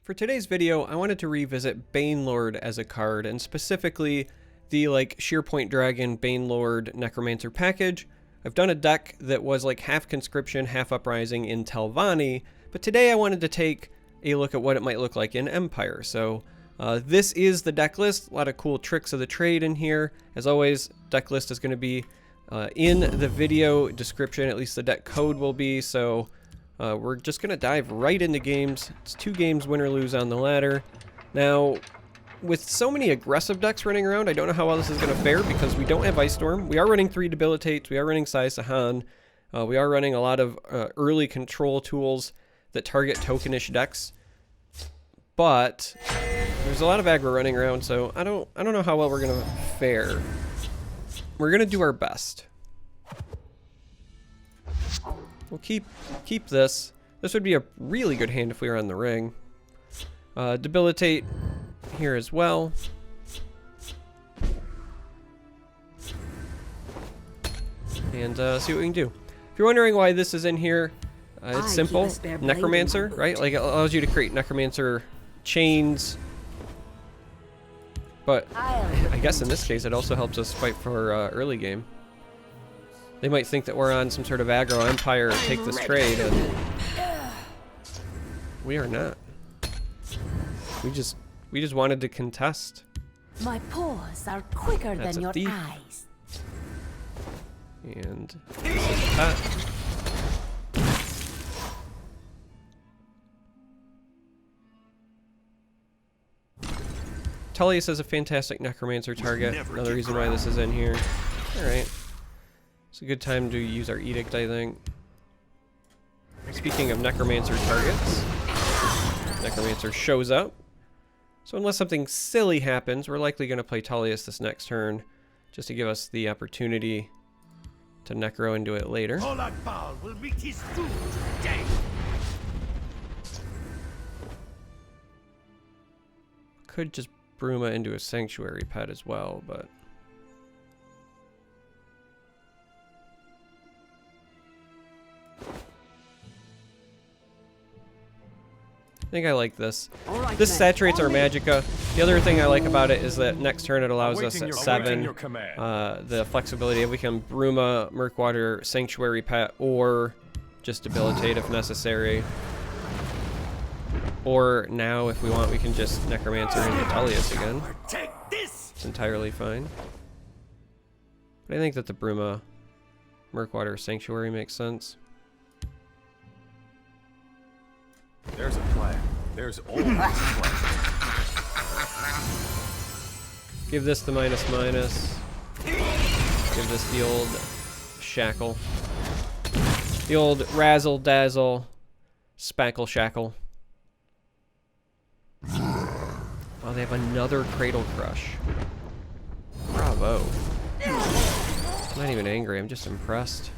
For today's video, I wanted to revisit Banelord as a card, and specifically the Shearpoint Dragon Banelord Necromancer package. I've done a deck that was like half Conscription, half Uprising in Telvanni, but today I wanted to take a look at what it might look like in Empire. So this is the deck list, a lot of cool tricks of the trade in here. As always, deck list is going to be in the video description, at least the deck code will be, so we're just going to dive right into games. It's 2 games, win or lose on the ladder. Now, with so many aggressive decks running around, I don't know how well this is going to fare because we don't have Ice Storm. We are running 3 Debilitates, we are running Sai Sahan, we are running a lot of early control tools that target tokenish decks. But there's a lot of aggro running around, so I don't know how well we're going to fare. We're going to do our best. We'll keep this. This would be a really good hand if we were on the ring. Debilitate here as well. And see what we can do. If you're wondering why this is in here, it's simple. Necromancer, right? Like, it allows you to create Necromancer chains. But I guess in this case it also helps us fight for early game. They might think that we're on some sort of aggro empire take this trade, and we are not. We just wanted to contest. My paws are quicker than your eyes. And this is that. Tullius is a fantastic Necromancer target. Another reason why this is in here. Alright. It's a good time to use our Edict, I think. Speaking of Necromancer targets, Necromancer shows up. So unless something silly happens, we're likely going to play Tullius this next turn, just to give us the opportunity to Necro into it later. Will meet his doom today. Could just Bruma into a Sanctuary pet as well, but I think I like this. This saturates our Magicka. The other thing I like about it is that next turn it allows us at 7 the flexibility of we can Bruma, Murkwater, Sanctuary pet, or just Debilitate if necessary. Or now, if we want, we can just Necromancer into Tullius again. It's entirely fine. But I think that the Bruma, Murkwater, Sanctuary makes sense. There's a plan. There's always a plan. Give this the --/. Give this the old Shackle. The old Razzle Dazzle Spackle Shackle. Oh, they have another Cradle Crush. Bravo. I'm not even angry, I'm just impressed.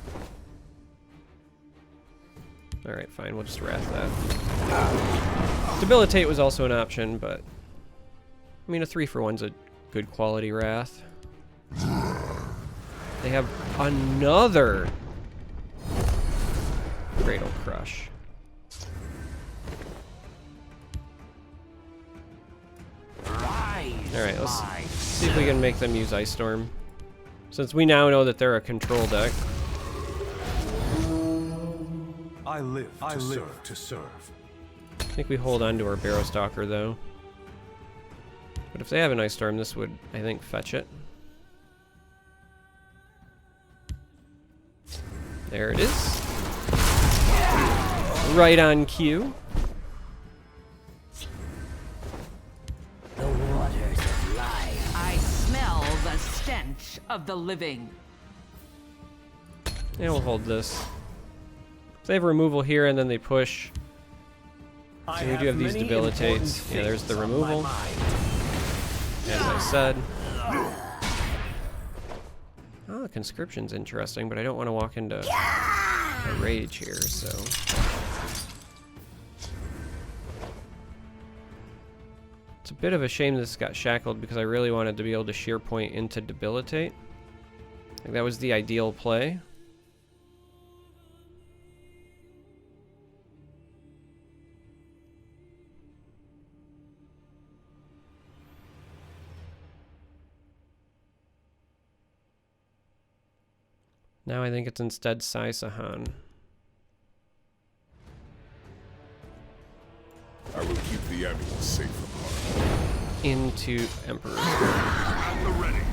Alright, fine, we'll just Wrath that. Debilitate was also an option, but I mean, a 3-for-1's a good quality Wrath. They have another Cradle Crush. Alright, let's see if we can make them use Ice Storm. Since we now know that they're a control deck. I live to serve. I think we hold on to our Barrow Stalker though. But if they have an Ice Storm, this would, I think, fetch it. There it is. Right on cue. The waters of life. I smell the stench of the living. Yeah, we'll hold this. If they have removal here and then they push. And we do have these Debilitates. Yeah, there's the removal. As I said. Oh, Conscription's interesting, but I don't want to walk into a Rage here, so. It's a bit of a shame this got shackled because I really wanted to be able to Shearpoint into Debilitate. I think that was the ideal play. Now I think it's instead Sai Sahan. I will keep the amulet safe from harm. Into Emperor. At the ready.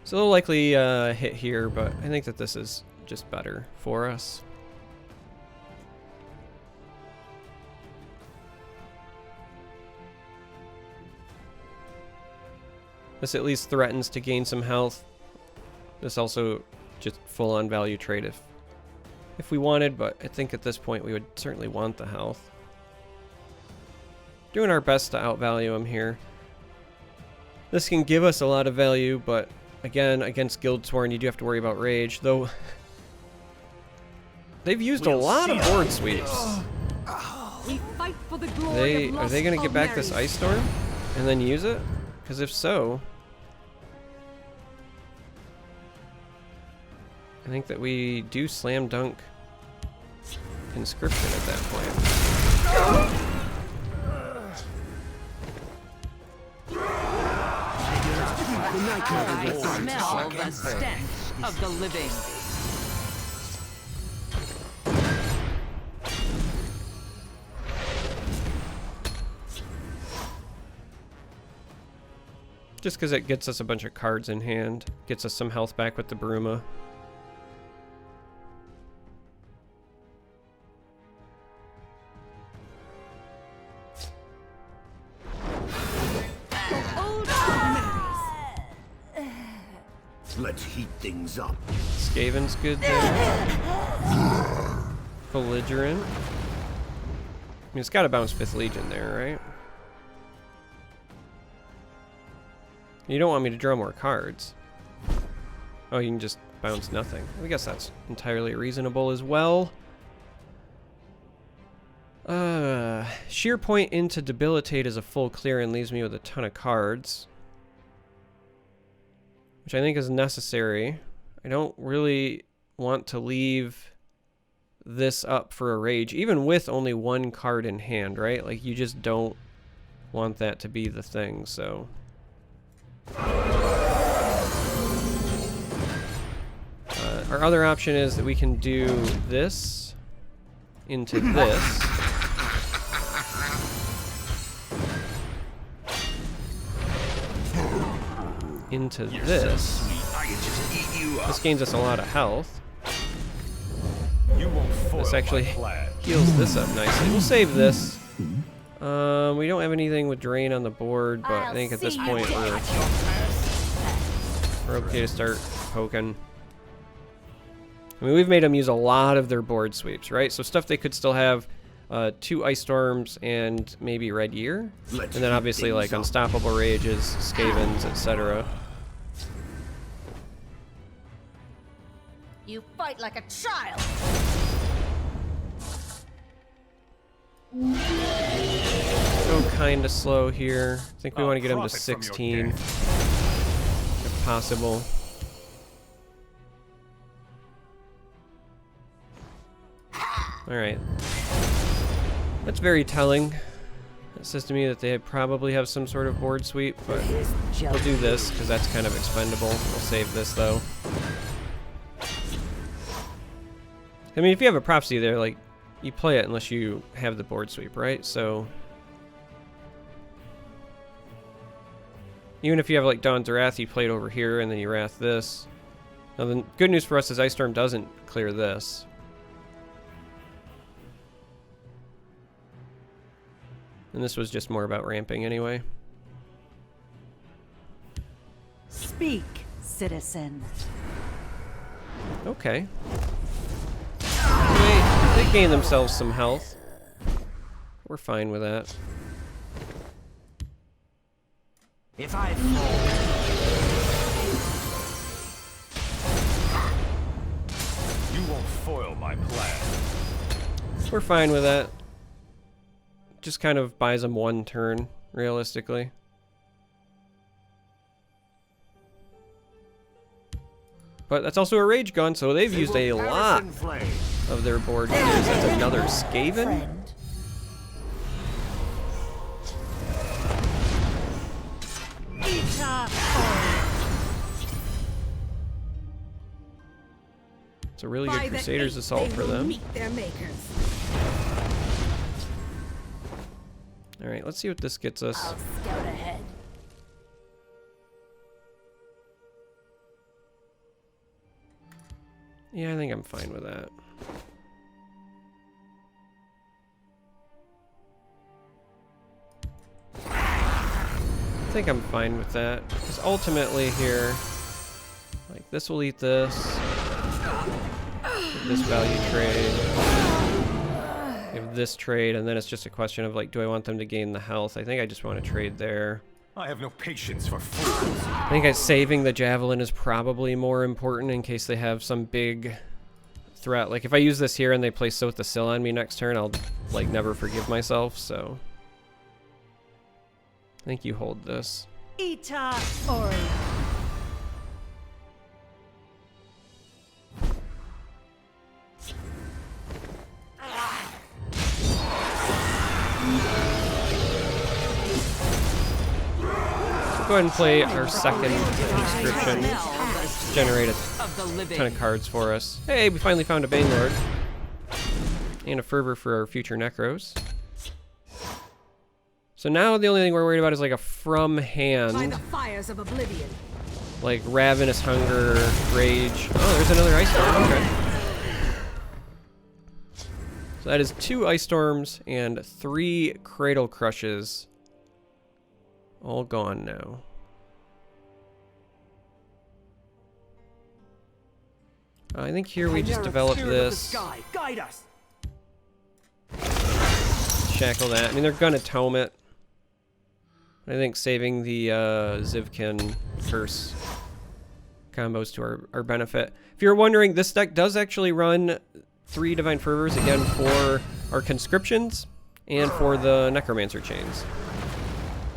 So they'll likely hit here, but I think that this is just better for us. This at least threatens to gain some health. This also just full-on value trade if we wanted, but I think at this point we would certainly want the health. Doing our best to outvalue him here. This can give us a lot of value, but again, against Guildsworn, you do have to worry about rage, though they've used a lot of board sweeps. We fight for the glory Are they going to get back this Ice Storm and then use it? Because if so, I think that we do slam dunk Conscription at that point. I smell the stench of the living. Just because it gets us a bunch of cards in hand, gets us some health back with the Bruma. Let's heat things up. Skaven's good there. Belligerent. I mean, it's got to bounce 5th Legion there, right? You don't want me to draw more cards. Oh, you can just bounce nothing. I guess that's entirely reasonable as well. Sheer point into Debilitate is a full clear and leaves me with a ton of cards, which I think is necessary. I don't really want to leave this up for a rage, even with only 1 card in hand, right? Like, you just don't want that to be the thing, so... our other option is that we can do this into this. Into this. This gains us a lot of health. This actually heals this up nicely. We'll save this. We don't have anything with drain on the board, but I think at this point we're okay to start poking. I mean, we've made them use a lot of their board sweeps, right? So stuff they could still have 2 Ice Storms and maybe Red Year. And then obviously like Unstoppable Rages, Skavens, etc. You fight like a child. Go kind of slow here. I think we want to get him to 16 if possible. Alright. That's very telling. It says to me that they probably have some sort of board sweep, but we'll do this because that's kind of expendable. We'll save this though. I mean, if you have a prophecy there, like, you play it unless you have the board sweep, right? So even if you have like Dawn's Wrath, you play it over here and then you wrath this. Now the good news for us is Ice Storm doesn't clear this. And this was just more about ramping anyway. Speak, citizen. Okay. They gain themselves some health. We're fine with that. If I fall, You won't foil my plan. We're fine with that. Just kind of buys them 1 turn, realistically. But that's also a Rage Gun, so they've used a lot of their board to use. That's another Skaven. Friend. It's a really good Crusaders assault for them. Meet their makers. All right, let's see what this gets us. I'll scout ahead. Yeah, I think I'm fine with that. I think I'm fine with that. Because ultimately here, like this will eat this. This value trade. Give this trade, and then it's just a question of like, do I want them to gain the health? I think I just want to trade there. I have no patience for fools. I think saving the javelin is probably more important in case they have some big threat. Like if I use this here and they play Sotha Sil on me next turn, I'll like never forgive myself, so I think you hold this. Ita Ori. Go ahead and play our second conscription. Generate a ton of cards for us. Hey, we finally found a Banelord. And a Fervor for our future Necros. So now the only thing we're worried about is like a from hand. By the fires of oblivion. Like Ravenous Hunger, Rage. Oh, there's another Ice Storm. Okay. So that is 2 Ice Storms and 3 Cradle Crushes. All gone now. I think here we just develop this. Guide us. Shackle that. I mean, they're gonna tome it. I think saving the Zivkin Curse combos to our benefit. If you're wondering, this deck does actually run 3 Divine Fervors, again, for our conscriptions and for the Necromancer chains.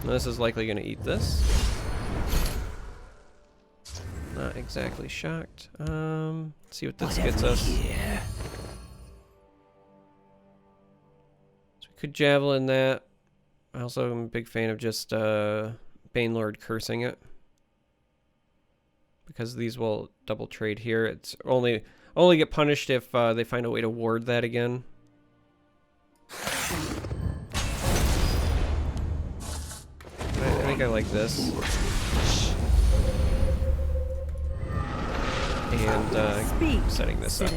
Now, this is likely going to eat this. Not exactly shocked. Let's see what this gets us. So we could Javelin that. I also am a big fan of just Banelord cursing it. Because these will double trade here. It's only get punished if they find a way to ward that again. I think I like this. And setting this up.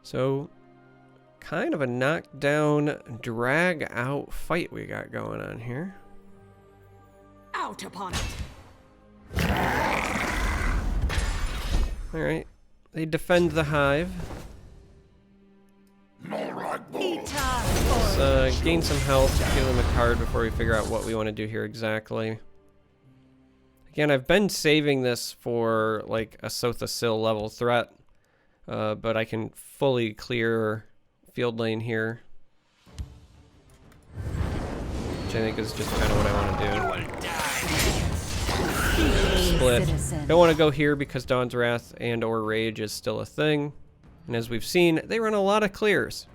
So, kind of a knockdown, drag out fight we got going on here. Out upon it. Alright, they defend the hive. Let's gain some health, give them a card before we figure out what we want to do here exactly. Again, I've been saving this for like a Sotha Sil level threat, but I can fully clear field lane here. Which I think is just kind of what I want to do. Split. Don't want to go here because Dawn's Wrath and or Rage is still a thing. And as we've seen, they run a lot of clears.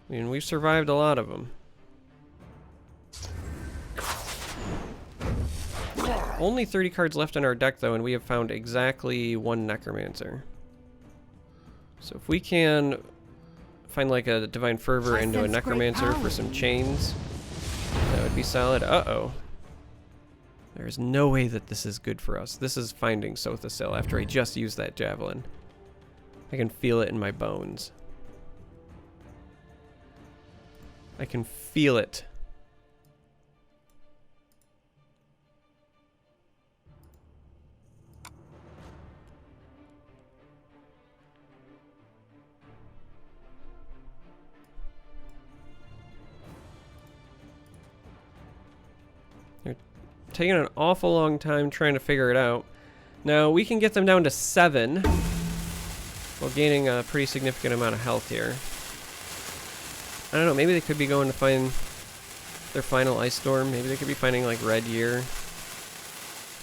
I mean, we've survived a lot of them. Only 30 cards left in our deck though, and we have found exactly 1 Necromancer. So if we can find like a Divine Fervor into a Necromancer for some chains, that would be solid. Uh-oh. There's no way that this is good for us. This is finding Sotha Sil after I just used that Javelin. I can feel it in my bones. I can feel it. They're taking an awful long time trying to figure it out. Now, we can get them down to 7 while gaining a pretty significant amount of health here. I don't know, maybe they could be going to find their final Ice Storm. Maybe they could be finding like Red Year.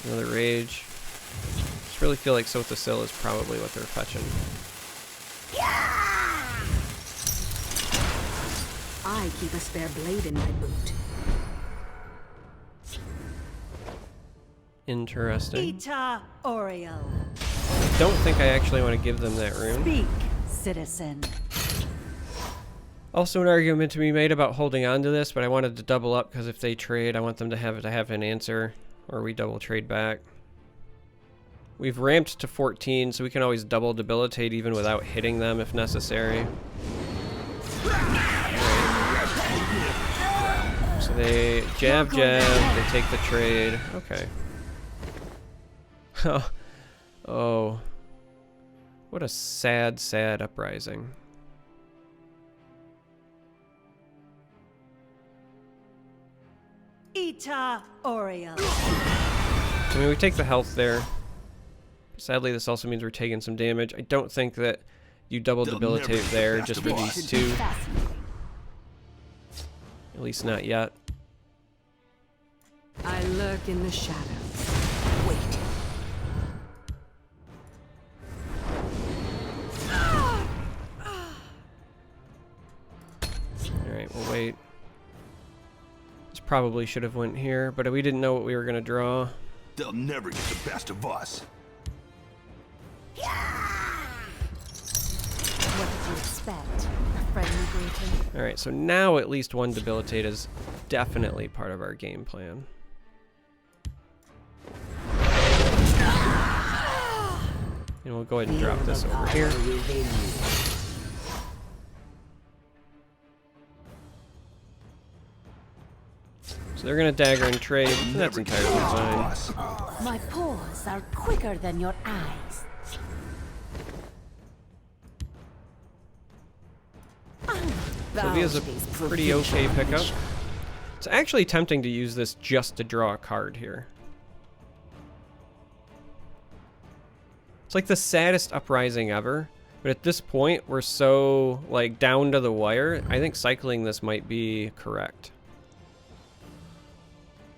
Another Rage. I just really feel like Sotha Sil is probably what they're fetching. I keep a spare blade in my boot. Interesting. Ita Oriel. I don't think I actually want to give them that rune. Speak, citizen. Also an argument to be made about holding on to this, but I wanted to double up because if they trade, I want them to have an answer, or we double trade back. We've ramped to 14, so we can always double debilitate even without hitting them if necessary. Right. So they jab, they take the trade. Okay. Oh. What a sad, sad uprising. Ita Oriel. I mean, we take the health there. Sadly, this also means we're taking some damage. I don't think that you double debilitate there just for these two. At least not yet. I lurk in the shadows. Wait. Alright, we'll wait. This probably should have went here, but we didn't know what we were going to draw. They'll never get the best of us. What did you expect? A friendly greeting? Alright, so now at least one debilitate is definitely part of our game plan. And we'll go ahead and drop this over here. So they're going to dagger and trade, and that's entirely fine. My paws are quicker than your eyes. Sylvia's a pretty okay pickup. It's actually tempting to use this just to draw a card here. It's like the saddest uprising ever, but at this point we're so like down to the wire, I think cycling this might be correct.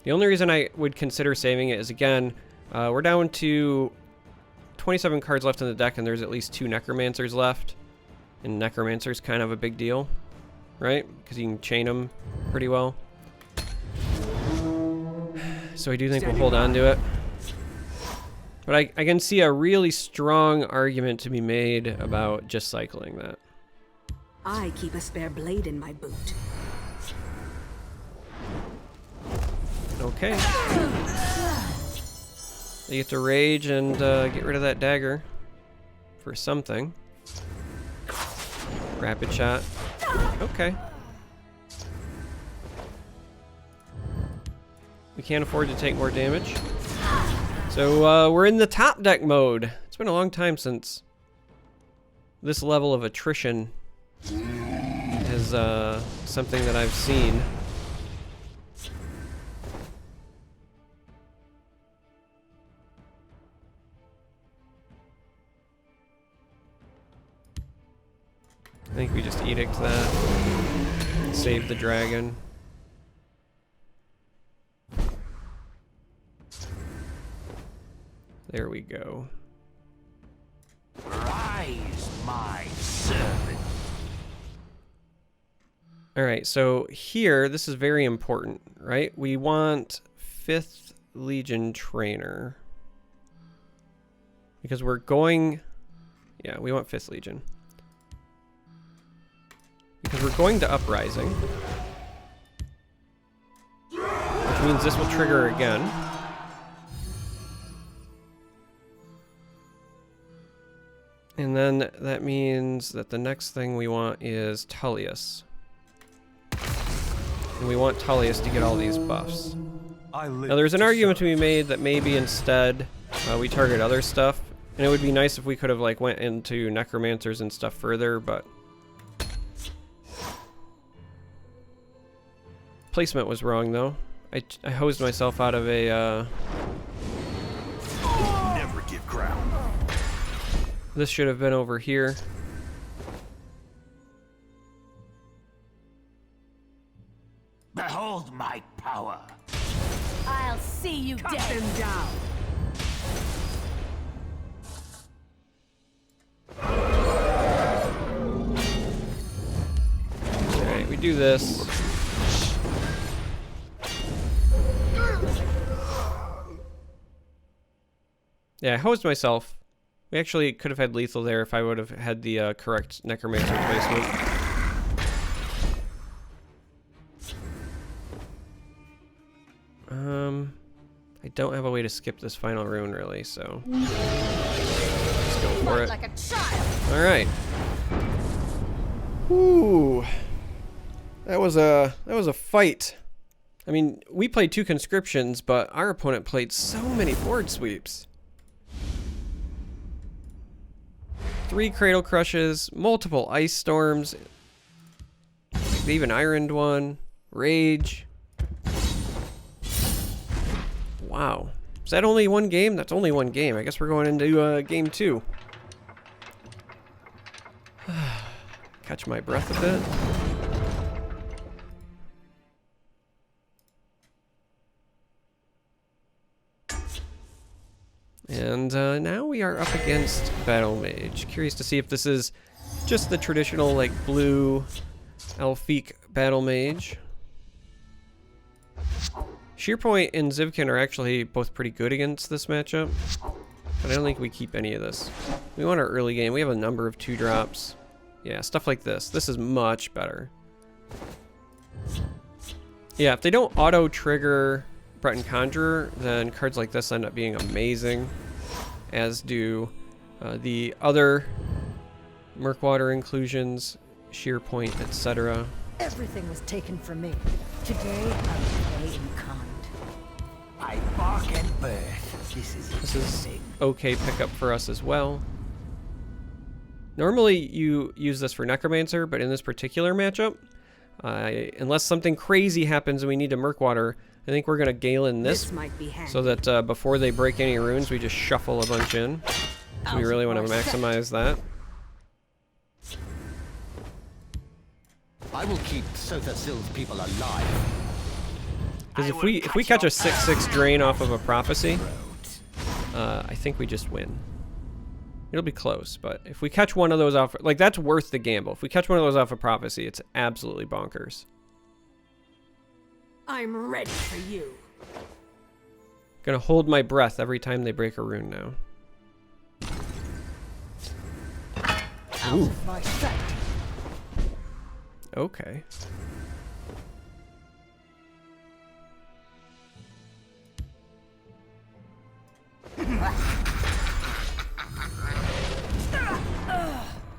The only reason I would consider saving it is, again, we're down to 27 cards left in the deck and there's at least 2 Necromancers left. And Necromancer's kind of a big deal, right? Because you can chain them pretty well. So I do think we'll hold on to it. But I can see a really strong argument to be made about just cycling that. I keep a spare blade in my boot. Okay. You get to rage and get rid of that dagger for something. Rapid shot. Okay. We can't afford to take more damage. So we're in the top deck mode. It's been a long time since this level of attrition is something that I've seen. I think we just edict that. Save the dragon. There we go. Rise, my servant. Alright, so here, this is very important, right? We want 5th Legion Trainer. Because we're going... Yeah, we want 5th Legion. Because we're going to Uprising. Which means this will trigger again. And then that means that the next thing we want is Tullius. And we want Tullius to get all these buffs. Now there's an argument to be made that maybe instead we target other stuff. And it would be nice if we could have like went into Necromancers and stuff further, but... Placement was wrong though. I hosed myself out of a Never give ground. This should have been over here. Behold my power. I'll see you Cut dead. them down. Alright, we do this. Yeah, I hosed myself. We actually could have had lethal there if I would have had the correct Necromancer placement. I don't have a way to skip this final rune really, so let's go for it. Like a child. All right. Ooh, that was a fight. I mean, we played 2 conscriptions, but our opponent played so many board sweeps. 3 cradle crushes, multiple ice storms. They even ironed one. Rage. Wow. Is that only one game? That's only one game. I guess we're going into game 2. Catch my breath a bit. And now we are up against Battle Mage. Curious to see if this is just the traditional, like, blue Elfique Battle Mage. Shearpoint and Zivkin are actually both pretty good against this matchup, but I don't think we keep any of this. We want our early game. We have a number of 2-drops. Yeah, stuff like this. This is much better. Yeah, if they don't auto-trigger Breton Conjurer, then cards like this end up being amazing, as do the other Murkwater inclusions, Shearpoint, etc. Everything was taken from me. Today, I'll pay in kind. I bark at birth. This is okay pickup for us as well. Normally you use this for Necromancer, but in this particular matchup, unless something crazy happens and we need to Murkwater, I think we're going to Galen this might be handy. so that before they break any runes, we just shuffle a bunch in. So we really want to maximize that. I will keep Sothasil's people alive. Because if we catch a 6/6 drain off of a prophecy, I think we just win. It'll be close, but if we catch one of those off, like, that's worth the gamble. If we catch one of those off a prophecy, it's absolutely bonkers. I'm ready for you. Gonna hold my breath every time they break a rune now. Ooh. My sight. Okay.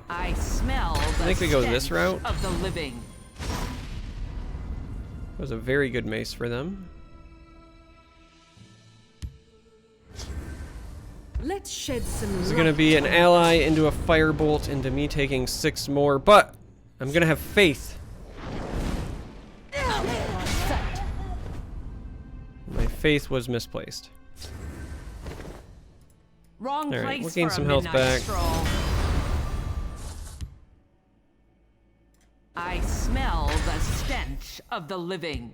I smell the I think we go this stench route. of the living. That was a very good mace for them. Let's shed some This is gonna be an ally into a firebolt into me taking 6 more, but I'm gonna have faith. My faith was misplaced. Wrong All right, place we'll gain for some a health midnight back. stroll. I smell the stench of the living.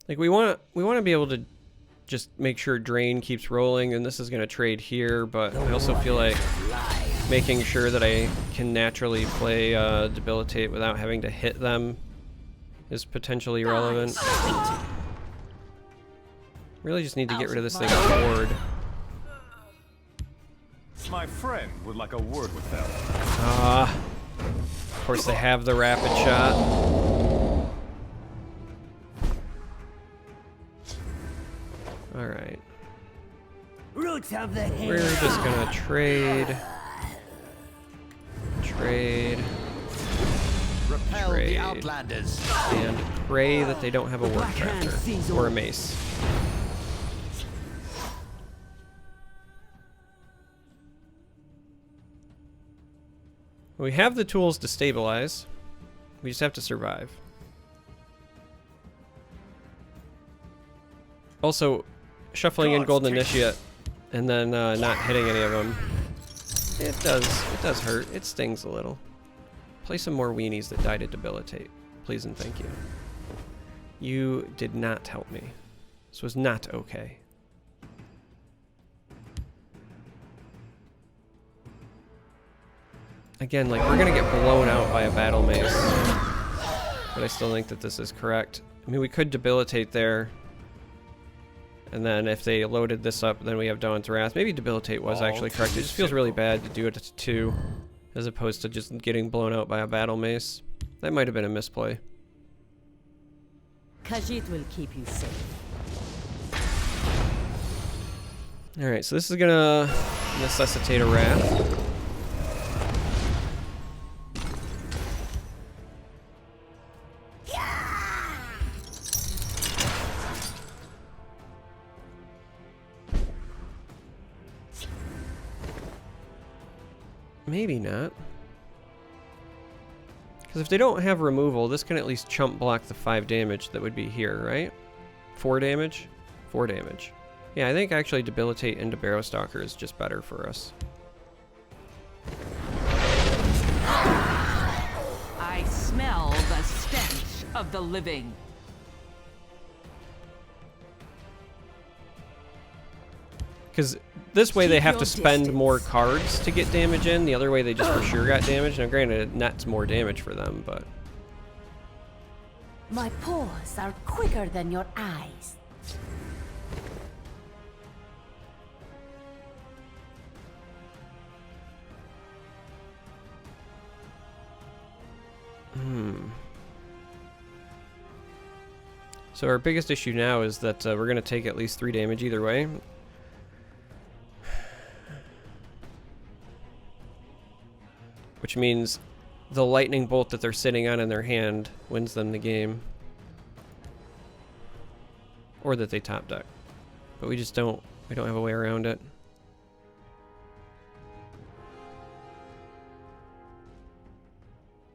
Like, we want to be able to just make sure drain keeps rolling, and this is going to trade here, but I also feel like making sure that I can naturally play debilitate without having to hit them is potentially relevant. Really just need to get rid of this thing on board. My friend would like a word with them. Of course they have the rapid shot. Alright. Roots of the hill. We're just gonna trade. Repel Trade. the Outlanders. And pray that they don't have a Warcrafter or a mace. We have the tools to stabilize. We just have to survive. Also, shuffling in Golden Initiate and then not hitting any of them, it does hurt. It stings a little. Play some more weenies that die to debilitate, please and thank you. You did not help me. This was not okay. Again, like, we're gonna get blown out by a battle mace. But I still think that this is correct. I mean, we could debilitate there. And then if they loaded this up, then we have Dawn's Wrath. Maybe debilitate was actually correct. It just feels really bad to do it to 2, as opposed to just getting blown out by a battle mace. That might have been a misplay. Khajiit will keep you safe. Alright, so this is gonna necessitate a Wrath. Maybe not. Because if they don't have removal, this can at least chump block the 5 damage that would be here, right? 4 damage? 4 damage. Yeah, I think actually debilitate into Barrowstalker is just better for us. I smell the stench of the living. Because this way they Keep have to your spend distance. more cards to get damage in. The other way they just for sure got damage. Now granted, it nets more damage for them, but... My paws are quicker than your eyes. So our biggest issue now is that we're going to take at least 3 damage either way. Which means the lightning bolt that they're sitting on in their hand wins them the game. Or that they top deck. But we don't have a way around it.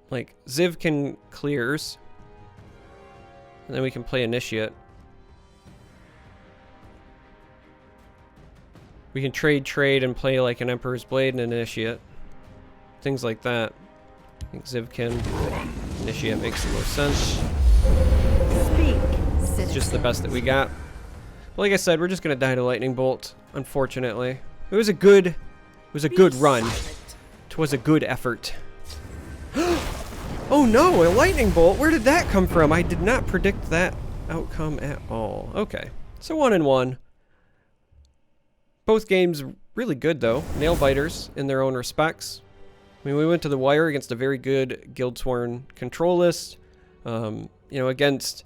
Like, Ziv can clears. And then we can play Initiate. We can trade and play like an Emperor's Blade and Initiate. Things like that. I think Ziv can. Initiate makes the most sense. Speak, It's just the best that we got. But like I said, we're just gonna die to Lightning Bolt, unfortunately. It was a good run. It was a good effort. Oh no, a Lightning Bolt! Where did that come from? I did not predict that outcome at all. Okay, so 1-1. Both games really good though. Nail biters in their own respects. I mean, we went to the wire against a very good Guildsworn control list. You know, against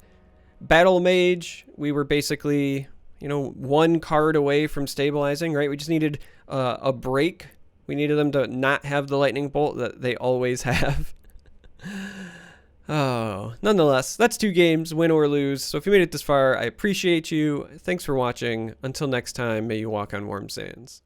Battle Mage, we were basically, you know, 1 card away from stabilizing, right? We just needed a break. We needed them to not have the Lightning Bolt that they always have. Oh, nonetheless, that's 2 games, win or lose. So if you made it this far, I appreciate you. Thanks for watching. Until next time, may you walk on warm sands.